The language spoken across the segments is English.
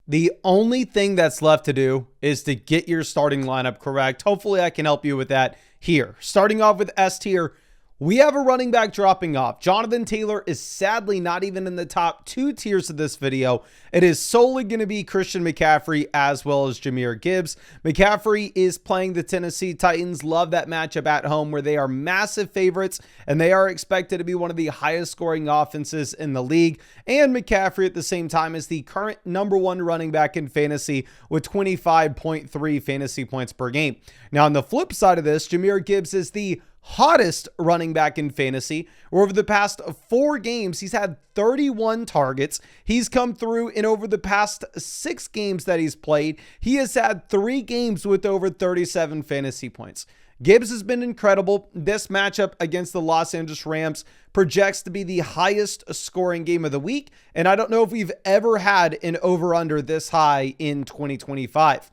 The only thing that's left to do is to get your starting lineup correct. Hopefully I can help you with that here. Starting off with S tier, we have a running back dropping off. Jonathan Taylor is sadly not even in the top 2 tiers of this video. It is solely going to be Christian McCaffrey as well as Jahmyr Gibbs. McCaffrey is playing the Tennessee Titans. Love that matchup at home where they are massive favorites and they are expected to be one of the highest scoring offenses in the league. And McCaffrey at the same time is the current #1 running back in fantasy with 25.3 fantasy points per game. Now on the flip side of this, Jahmyr Gibbs is the hottest running back in fantasy, where over the past 4 games, he's had 31 targets. He's come through in over the past 6 games that he's played. He has had 3 games with over 37 fantasy points. Gibbs has been incredible. This matchup against the Los Angeles Rams projects to be the highest scoring game of the week. And I don't know if we've ever had an over-under this high in 2025.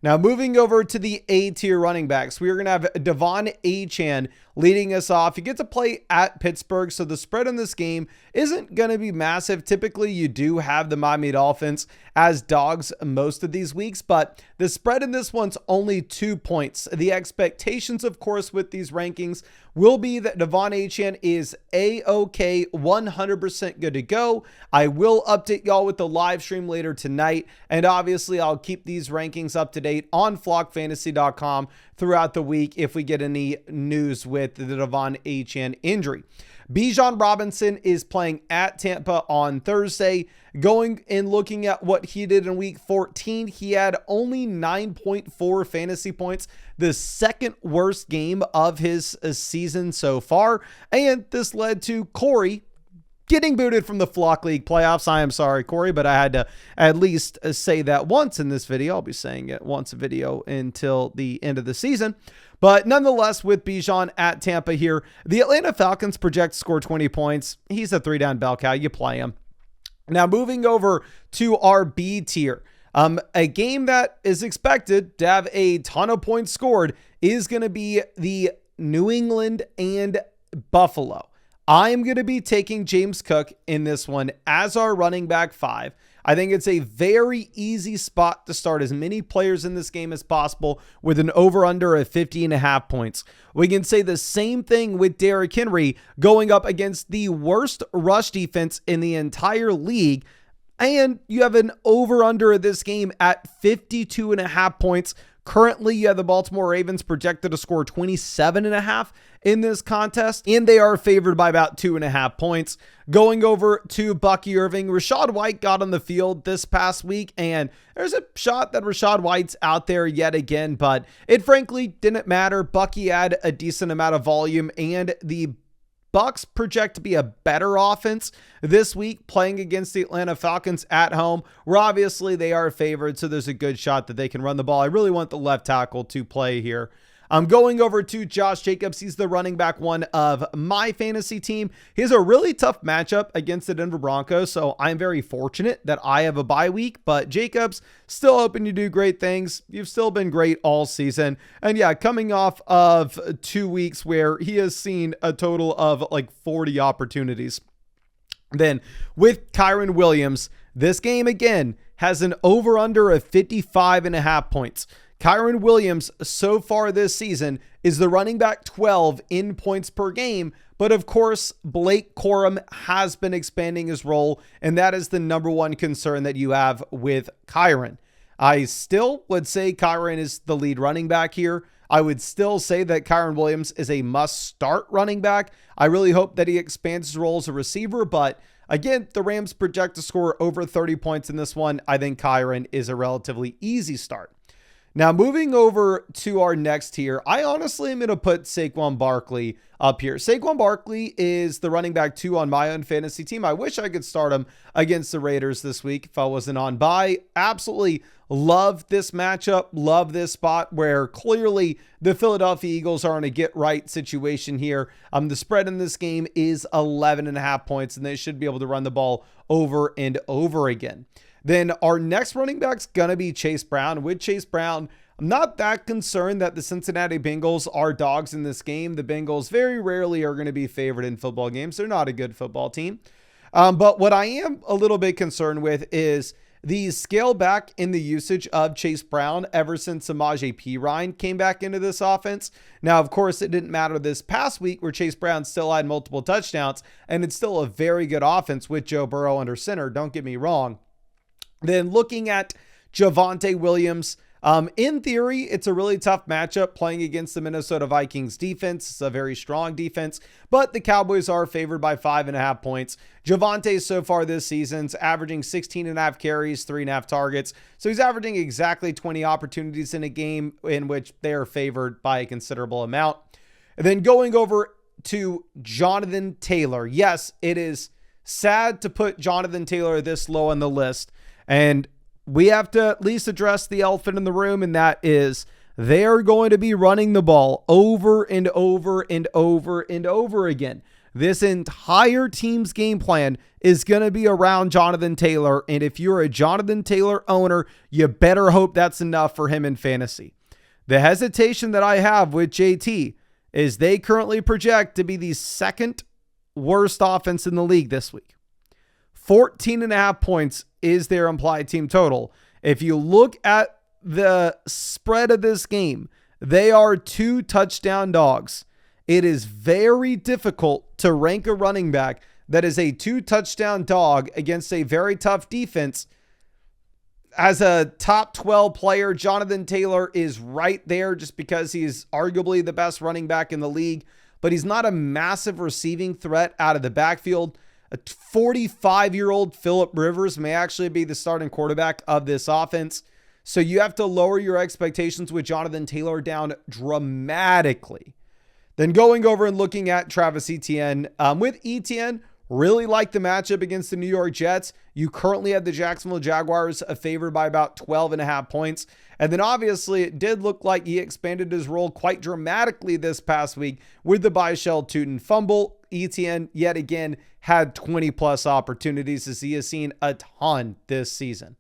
Now, moving over to the A tier running backs, we are going to have Devon Achane leading us off. You get to play at Pittsburgh, so the spread in this game isn't going to be massive. Typically, you do have the Miami Dolphins as dogs most of these weeks, but the spread in this one's only 2 points. The expectations, of course, with these rankings will be that Devon Achane is A-OK, 100% good to go. I will update y'all with the live stream later tonight, and obviously I'll keep these rankings up to date on flockfantasy.com throughout the week if we get any news with the Devon Achane injury. Bijan Robinson is playing at Tampa on Thursday. Going and looking at what he did in week 14, he had only 9.4 fantasy points, the second worst game of his season so far. And this led to Corey getting booted from the Flock League playoffs. I am sorry, Corey, but I had to at least say that once in this video. I'll be saying it once a video until the end of the season. But nonetheless, with Bijan at Tampa here, the Atlanta Falcons project to score 20 points. He's a 3-down bell cow. You play him. Now, moving over to our B tier, a game that is expected to have a ton of points scored is going to be the New England and Buffalo. I'm going to be taking James Cook in this one as our running back 5. I think it's a very easy spot to start as many players in this game as possible with an over-under of 50.5 points. We can say the same thing with Derrick Henry going up against the worst rush defense in the entire league. And you have an over-under of this game at 52.5 points. Currently, you have the Baltimore Ravens projected to score 27.5 in this contest, and they are favored by about 2.5 points. Going over to Bucky Irving, Rachaad White got on the field this past week, and there's a shot that Rachaad White's out there yet again, but it frankly didn't matter. Bucky had a decent amount of volume, and the Bucs project to be a better offense this week playing against the Atlanta Falcons at home, where obviously they are favored, so there's a good shot that they can run the ball. I really want the left tackle to play here. I'm going over to Josh Jacobs. He's the running back 1 of my fantasy team. He has a really tough matchup against the Denver Broncos, so I'm very fortunate that I have a bye week, but Jacobs still hoping to do great things. You've still been great all season. And yeah, coming off of 2 weeks where he has seen a total of like 40 opportunities. Then with Kyren Williams, this game again has an over-under of 55.5 points. Kyren Williams so far this season is the running back 12 in points per game, but of course, Blake Corum has been expanding his role, and that is the #1 concern that you have with Kyren. I still would say Kyren is the lead running back here. I would still say that Kyren Williams is a must-start running back. I really hope that he expands his role as a receiver, but again, the Rams project to score over 30 points in this one. I think Kyren is a relatively easy start. Now, moving over to our next tier, I honestly am going to put Saquon Barkley up here. Saquon Barkley is the running back 2 on my own fantasy team. I wish I could start him against the Raiders this week if I wasn't on bye. Absolutely love this matchup, love this spot where clearly the Philadelphia Eagles are in a get-right situation here. The spread in this game is 11.5 points, and they should be able to run the ball over and over again. Then our next running back's going to be Chase Brown. With Chase Brown, I'm not that concerned that the Cincinnati Bengals are dogs in this game. The Bengals very rarely are going to be favored in football games. They're not a good football team. But what I am a little bit concerned with is the scale back in the usage of Chase Brown ever since Samaje Perine came back into this offense. Now, of course, it didn't matter this past week where Chase Brown still had multiple touchdowns, and it's still a very good offense with Joe Burrow under center. Don't get me wrong. Then looking at Javonte Williams, in theory, it's a really tough matchup playing against the Minnesota Vikings defense. It's a very strong defense, but the Cowboys are favored by 5.5 points. Javonte so far this season's averaging 16.5 carries, 3.5 targets. So he's averaging exactly 20 opportunities in a game in which they are favored by a considerable amount. And then going over to Jonathan Taylor. Yes, it is sad to put Jonathan Taylor this low on the list. And we have to at least address the elephant in the room, and that is they are going to be running the ball over and over and over and over again. This entire team's game plan is going to be around Jonathan Taylor, and if you're a Jonathan Taylor owner, you better hope that's enough for him in fantasy. The hesitation that I have with JT is they currently project to be the second worst offense in the league this week. 14.5 points is their implied team total. If you look at the spread of this game, they are 2 touchdown dogs. It is very difficult to rank a running back that is a 2 touchdown dog against a very tough defense. As a top 12 player, Jonathan Taylor is right there just because he's arguably the best running back in the league, but he's not a massive receiving threat out of the backfield. A 45-year-old Phillip Rivers may actually be the starting quarterback of this offense. So you have to lower your expectations with Jonathan Taylor down dramatically. Then going over and looking at Travis Etienne. With Etienne, really like the matchup against the New York Jets. You currently have the Jacksonville Jaguars favored by about 12.5 points. And then obviously it did look like he expanded his role quite dramatically this past week with the Byshell Tootin fumble. Etienne, yet again, had 20 plus opportunities as he has seen a ton this season.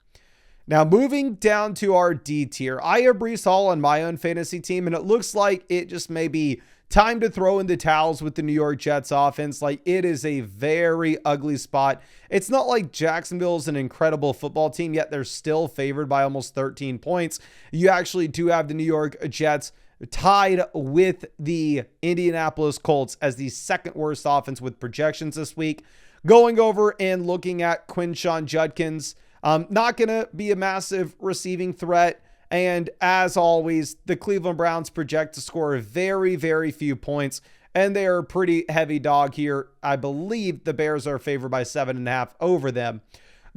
Now moving down to our D tier, I have Breece Hall on my own fantasy team, and it looks like it just may be time to throw in the towels with the New York Jets offense. Like, it is a very ugly spot. It's not like Jacksonville is an incredible football team, yet they're still favored by almost 13 points. You actually do have the New York Jets tied with the Indianapolis Colts as the second worst offense with projections this week. Going over and looking at Quinshon Judkins, not going to be a massive receiving threat. And as always, the Cleveland Browns project to score very, very few points, and they are a pretty heavy dog here. I believe the Bears are favored by 7.5 over them.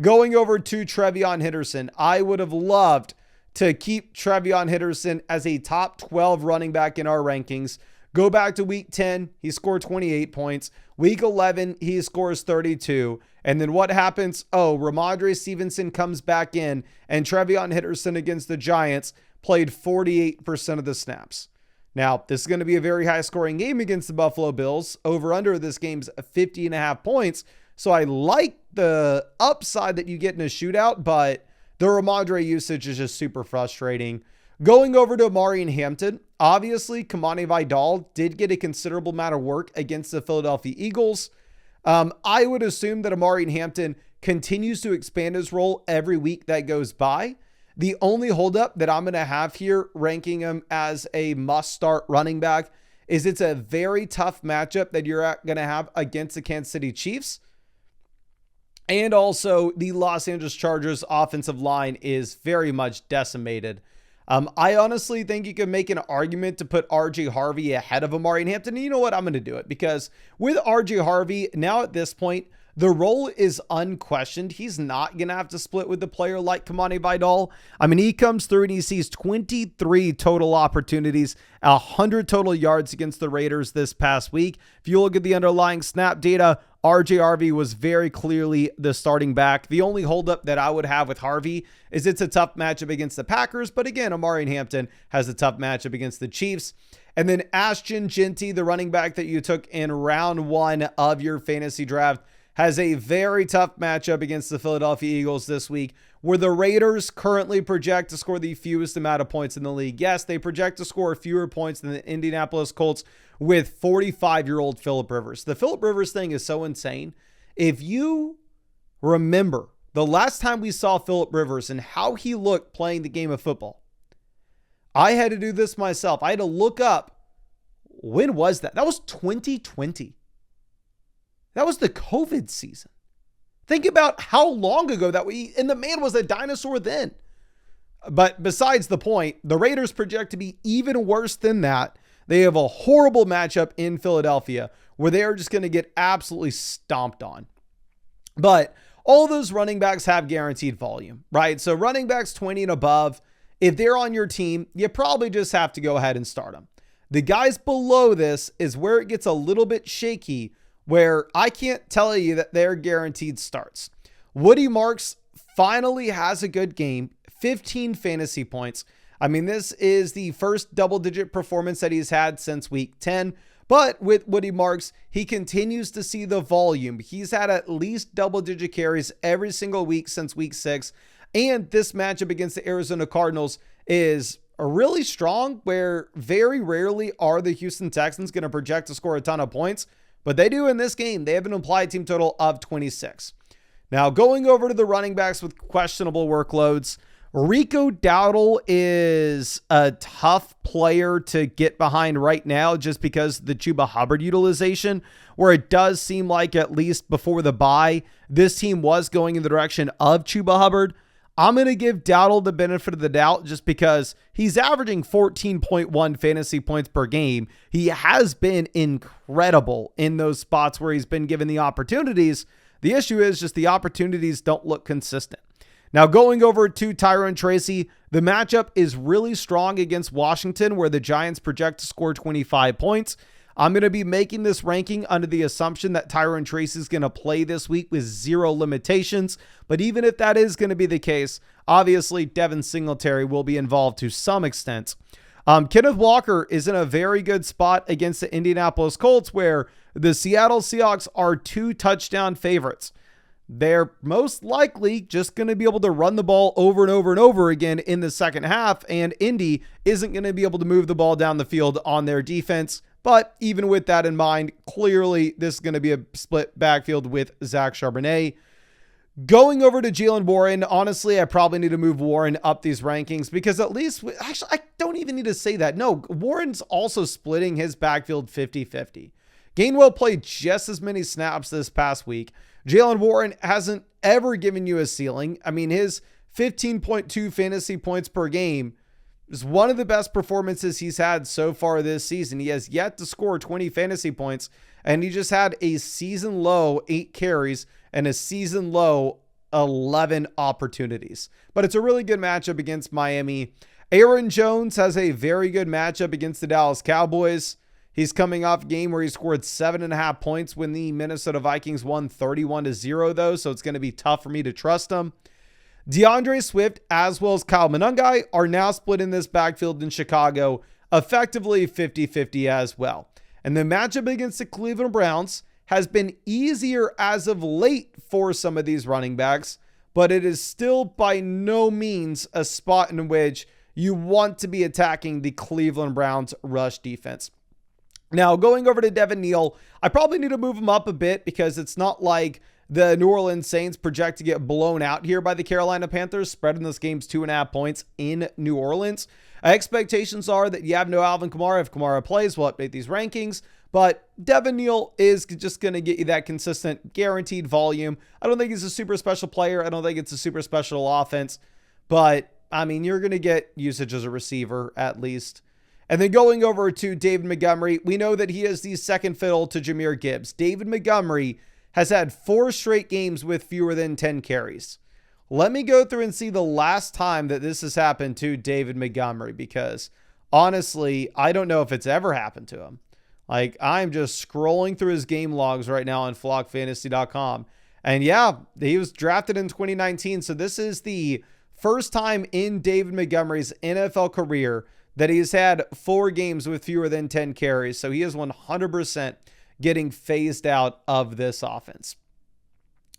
Going over to Trevion Henderson, I would have loved to keep Trevion Henderson as a top 12 running back in our rankings. Go back to week 10, he scored 28 points. Week 11, he scores 32. And then what happens? Oh, Ramondre Stevenson comes back in, and Trevion Henderson against the Giants played 48% of the snaps. Now, this is going to be a very high-scoring game against the Buffalo Bills. Over-under this game's 50.5 points. So I like the upside that you get in a shootout, but the Ramondre usage is just super frustrating. Going over to Amari Hampton, obviously, Kamani Vidal did get a considerable amount of work against the Philadelphia Eagles. I would assume that Amari Hampton continues to expand his role every week that goes by. The only holdup that I'm going to have here ranking him as a must-start running back is it's a very tough matchup that you're going to have against the Kansas City Chiefs. And also, the Los Angeles Chargers offensive line is very much decimated. I honestly think you can make an argument to put RJ Harvey ahead of Amari Hampton. And you know what? I'm going to do it because with RJ Harvey, now at this point, the role is unquestioned. He's not going to have to split with a player like Kamani Vidal. I mean, he comes through and he sees 23 total opportunities, 100 total yards against the Raiders this past week. If you look at the underlying snap data, RJ Harvey was very clearly the starting back. The only holdup that I would have with Harvey is it's a tough matchup against the Packers. But again, Amari Hampton has a tough matchup against the Chiefs. And then Ashton Jeanty, the running back that you took in round 1 of your fantasy draft, has a very tough matchup against the Philadelphia Eagles this week, where the Raiders currently project to score the fewest amount of points in the league. Yes, they project to score fewer points than the Indianapolis Colts with 45-year-old Phillip Rivers. The Phillip Rivers thing is so insane. If you remember the last time we saw Phillip Rivers and how he looked playing the game of football. I had to do this myself. I had to look up, when was that? That was 2020. That was the COVID season. Think about how long ago that and the man was a dinosaur then. But besides the point, the Raiders project to be even worse than that. They have a horrible matchup in Philadelphia where they are just going to get absolutely stomped on. But all those running backs have guaranteed volume, right? So running backs 20 and above, if they're on your team, you probably just have to go ahead and start them. The guys below this is where it gets a little bit shaky, where I can't tell you that they're guaranteed starts. Woody Marks finally has a good game, 15 fantasy points. I mean, this is the first double-digit performance that he's had since week 10. But with Woody Marks, he continues to see the volume. He's had at least double-digit carries every single week since week 6. And this matchup against the Arizona Cardinals is really strong, where very rarely are the Houston Texans going to project to score a ton of points. But they do in this game. They have an implied team total of 26. Now, going over to the running backs with questionable workloads, Rico Dowdle is a tough player to get behind right now just because the Chuba Hubbard utilization, where it does seem like at least before the bye, this team was going in the direction of Chuba Hubbard. I'm going to give Dowdle the benefit of the doubt just because he's averaging 14.1 fantasy points per game. He has been incredible in those spots where he's been given the opportunities. The issue is just the opportunities don't look consistent. Now, going over to Tyrone Tracy, the matchup is really strong against Washington, where the Giants project to score 25 points. I'm going to be making this ranking under the assumption that Tyrone Tracy is going to play this week with 0 limitations. But even if that is going to be the case, obviously Devin Singletary will be involved to some extent. Kenneth Walker is in a very good spot against the Indianapolis Colts, where the Seattle Seahawks are 2 touchdown favorites. They're most likely just going to be able to run the ball over and over and over again in the second half, and Indy isn't going to be able to move the ball down the field on their defense. But even with that in mind, clearly this is going to be a split backfield with Zach Charbonnet. Going over to Jaylen Warren, honestly, I probably need to move Warren up these rankings because at least, actually, I don't even need to say that. No, Warren's also splitting his backfield 50-50. Gainwell played just as many snaps this past week. Jaylen Warren hasn't ever given you a ceiling. I mean, his 15.2 fantasy points per game is one of the best performances he's had so far this season. He has yet to score 20 fantasy points, and he just had a season low 8 carries and a season low 11 opportunities. But it's a really good matchup against Miami. Aaron Jones has a very good matchup against the Dallas Cowboys. He's coming off a game where he scored 7.5 points when the Minnesota Vikings won 31-0, though, so it's going to be tough for me to trust him. DeAndre Swift, as well as Kyle Monangai, are now split in this backfield in Chicago, effectively 50-50 as well. And the matchup against the Cleveland Browns has been easier as of late for some of these running backs, but it is still by no means a spot in which you want to be attacking the Cleveland Browns rush defense. Now, going over to Devin Neal, I probably need to move him up a bit because it's not like the New Orleans Saints project to get blown out here by the Carolina Panthers, spreading this game's 2.5 points in New Orleans. Expectations are that you have no Alvin Kamara. If Kamara plays, we'll update these rankings. But Devin Neal is just going to get you that consistent, guaranteed volume. I don't think he's a super special player. I don't think it's a super special offense. But, I mean, you're going to get usage as a receiver at least. And then going over to David Montgomery, we know that he is the second fiddle to Jahmyr Gibbs. David Montgomery has had 4 straight games with fewer than 10 carries. Let me go through and see the last time that this has happened to David Montgomery, because honestly, I don't know if it's ever happened to him. Like, I'm just scrolling through his game logs right now on flockfantasy.com. And yeah, he was drafted in 2019. So this is the first time in David Montgomery's NFL career that he's had 4 games with fewer than 10 carries. So he is 100% getting phased out of this offense.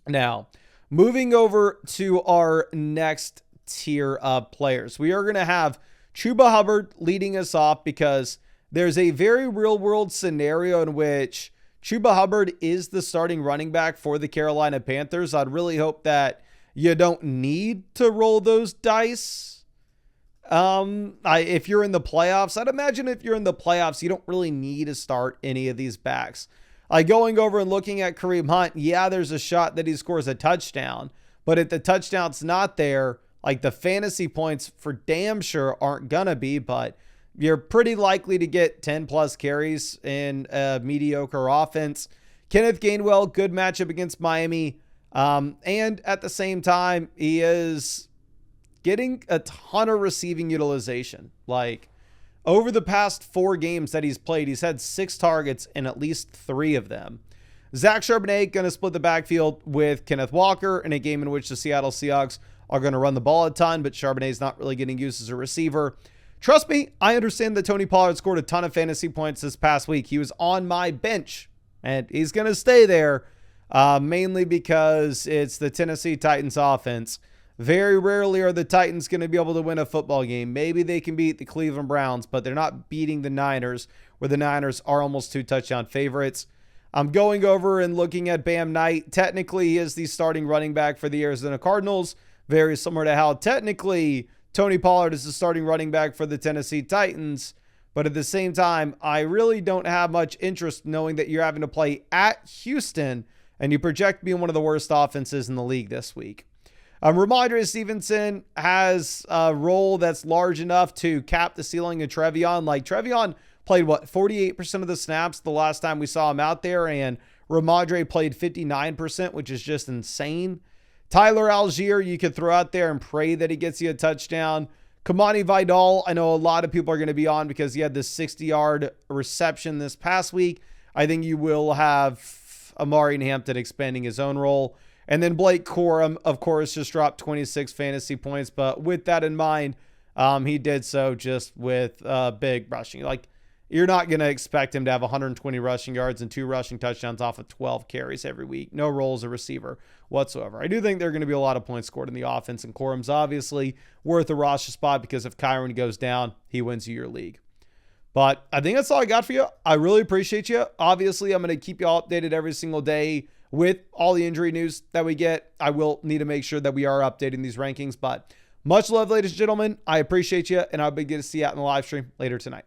Now, moving over to our next tier of players, we are going to have Chuba Hubbard leading us off because there's a very real world scenario in which Chuba Hubbard is the starting running back for the Carolina Panthers. I'd really hope that you don't need to roll those dice. If you're in the playoffs, I'd imagine if you're in the playoffs, you don't really need to start any of these backs. Like going over and looking at Kareem Hunt, yeah, there's a shot that he scores a touchdown, but if the touchdown's not there, like the fantasy points for damn sure aren't gonna be, but you're pretty likely to get 10 plus carries in a mediocre offense. Kenneth Gainwell, good matchup against Miami. And at the same time, he is getting a ton of receiving utilization. Like over the past 4 games that he's played, he's had 6 targets in at least 3 of them. Zach Charbonnet going to split the backfield with Kenneth Walker in a game in which the Seattle Seahawks are going to run the ball a ton, but Charbonnet's not really getting used as a receiver. Trust me, I understand that Tony Pollard scored a ton of fantasy points this past week. He was on my bench, and he's going to stay there, mainly because it's the Tennessee Titans offense. Very rarely are the Titans going to be able to win a football game. Maybe they can beat the Cleveland Browns, but they're not beating the Niners, where the Niners are almost 2 touchdown favorites. I'm going over and looking at Bam Knight. Technically, he is the starting running back for the Arizona Cardinals, very similar to how technically Tony Pollard is the starting running back for the Tennessee Titans. But at the same time, I really don't have much interest knowing that you're having to play at Houston and you project being one of the worst offenses in the league this week. Ramondre Stevenson has a role that's large enough to cap the ceiling of Trevion. Like Trevion played 48% of the snaps the last time we saw him out there, and Ramondre played 59%, which is just insane. Tyler Algier, you could throw out there and pray that he gets you a touchdown. Kamani Vidal, I know a lot of people are going to be on because he had this 60-yard reception this past week. I think you will have Amari Hampton expanding his own role. And then Blake Corum, of course, just dropped 26 fantasy points. But with that in mind, he did so just with big rushing. Like, you're not going to expect him to have 120 rushing yards and 2 rushing touchdowns off of 12 carries every week. No role as a receiver whatsoever. I do think there are going to be a lot of points scored in the offense, and Corum's obviously worth a roster spot because if Kyron goes down, he wins you your league. But I think that's all I got for you. I really appreciate you. Obviously, I'm going to keep you all updated every single day with all the injury news that we get. I will need to make sure that we are updating these rankings. But much love, ladies and gentlemen. I appreciate you, and I'll be good to see you out in the live stream later tonight.